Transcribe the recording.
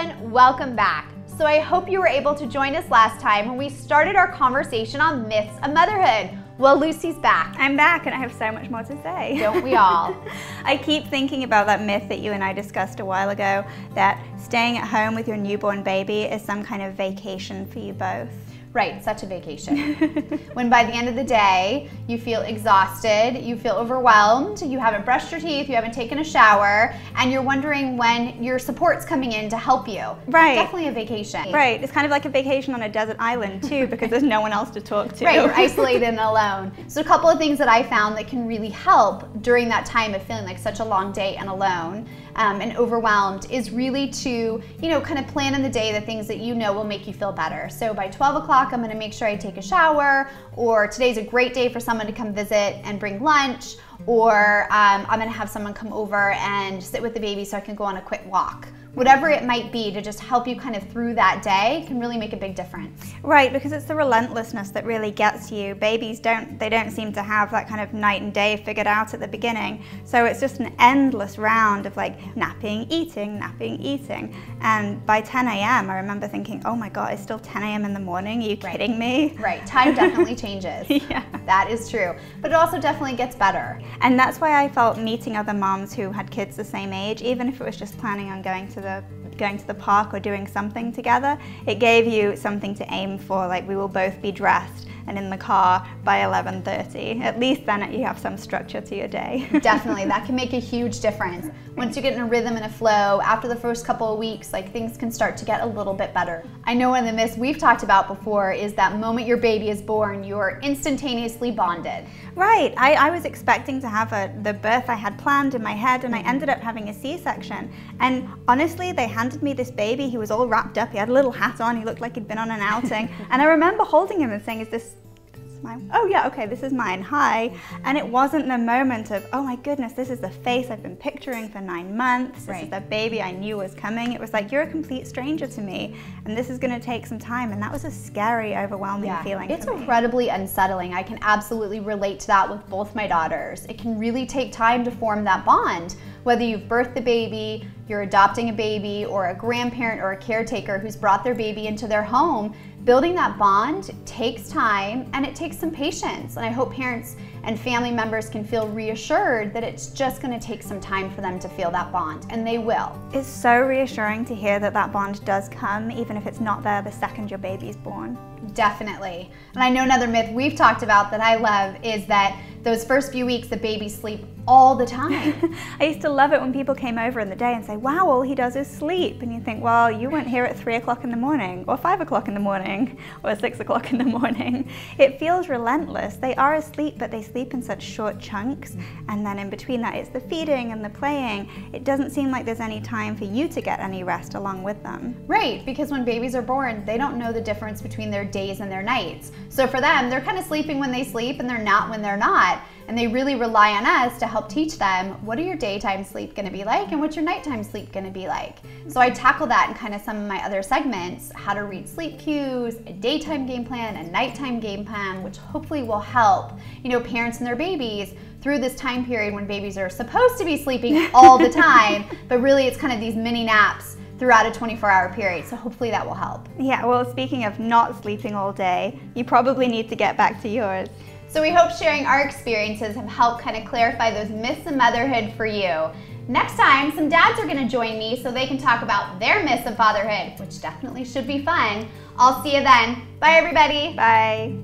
everyone, welcome back. So I hope you were able to join us last time when we started our conversation on myths of motherhood. Well, Lucy's back. I'm back and I have so much more to say. Don't we all? I keep thinking about that myth that you and I discussed a while ago, that staying at home with your newborn baby is some kind of vacation for you both. Right, such a vacation. When by the end of the day, you feel exhausted, you feel overwhelmed, you haven't brushed your teeth, you haven't taken a shower, and you're wondering when your support's coming in to help you. Right. Definitely a vacation. Right, it's kind of like a vacation on a desert island too, because there's no one else to talk to. Right, you're isolated and alone. So a couple of things that I found that can really help during that time of feeling like such a long day and alone and overwhelmed is really to, kind of plan in the day the things that you know will make you feel better. So by 12 o'clock, I'm going to make sure I take a shower, or today's a great day for someone to come visit and bring lunch, or I'm going to have someone come over and sit with the baby so I can go on a quick walk. Whatever it might be to just help you kind of through that day can really make a big difference. Right, because it's the relentlessness that really gets you. Babies don't seem to have that kind of night and day figured out at the beginning. So it's just an endless round of like napping, eating. And by 10 a.m. I remember thinking, oh my God, it's still 10 a.m. in the morning? Are you kidding me? Right, time definitely changes. Yeah. That is true. But it also definitely gets better. And that's why I felt meeting other moms who had kids the same age, even if it was just planning on going to the park or doing something together, it gave you something to aim for, like we will both be dressed and in the car by 11:30. At least then you have some structure to your day. Definitely, that can make a huge difference. Once you get in a rhythm and a flow, after the first couple of weeks, like things can start to get a little bit better. I know one of the myths we've talked about before is that moment your baby is born, you're instantaneously bonded. Right, I was expecting to have the birth I had planned in my head, and I ended up having a C-section. And honestly, they handed me this baby. He was all wrapped up, he had a little hat on, he looked like he'd been on an outing. And I remember holding him and saying, is this mine? Oh yeah, okay, this is mine, hi. And it wasn't the moment of, oh my goodness, this is the face I've been picturing for 9 months, this is the baby I knew was coming. It was like, you're a complete stranger to me, and this is gonna take some time. And that was a scary, overwhelming feeling. It's incredibly unsettling. I can absolutely relate to that with both my daughters. It can really take time to form that bond. Whether you've birthed the baby, you're adopting a baby, or a grandparent or a caretaker who's brought their baby into their home, building that bond takes time and it takes some patience. And I hope parents and family members can feel reassured that it's just going to take some time for them to feel that bond, and they will. It's so reassuring to hear that that bond does come, even if it's not there the second your baby's born. Definitely. And I know another myth we've talked about that I love is that those first few weeks the babies sleep all the time. I used to love it when people came over in the day and say, wow, all he does is sleep. And you think, well, you weren't here at 3 o'clock in the morning, or 5 o'clock in the morning, or 6 o'clock in the morning. It feels relentless. They are asleep, but they sleep in such short chunks. And then in between that, it's the feeding and the playing. It doesn't seem like there's any time for you to get any rest along with them. Right, because when babies are born, they don't know the difference between their days and their nights. So for them, they're kind of sleeping when they sleep and they're not when they're not. And they really rely on us to help teach them, what are your daytime sleep going to be like and what's your nighttime sleep going to be like? So I tackle that in kind of some of my other segments, how to read sleep cues, a daytime game plan, a nighttime game plan, which hopefully will help, parents and their babies through this time period when babies are supposed to be sleeping all the time, but really it's kind of these mini naps throughout a 24-hour period, so hopefully that will help. Yeah, well, speaking of not sleeping all day, you probably need to get back to yours. So we hope sharing our experiences have helped kind of clarify those myths of motherhood for you. Next time, some dads are going to join me so they can talk about their myths of fatherhood, which definitely should be fun. I'll see you then. Bye, everybody. Bye.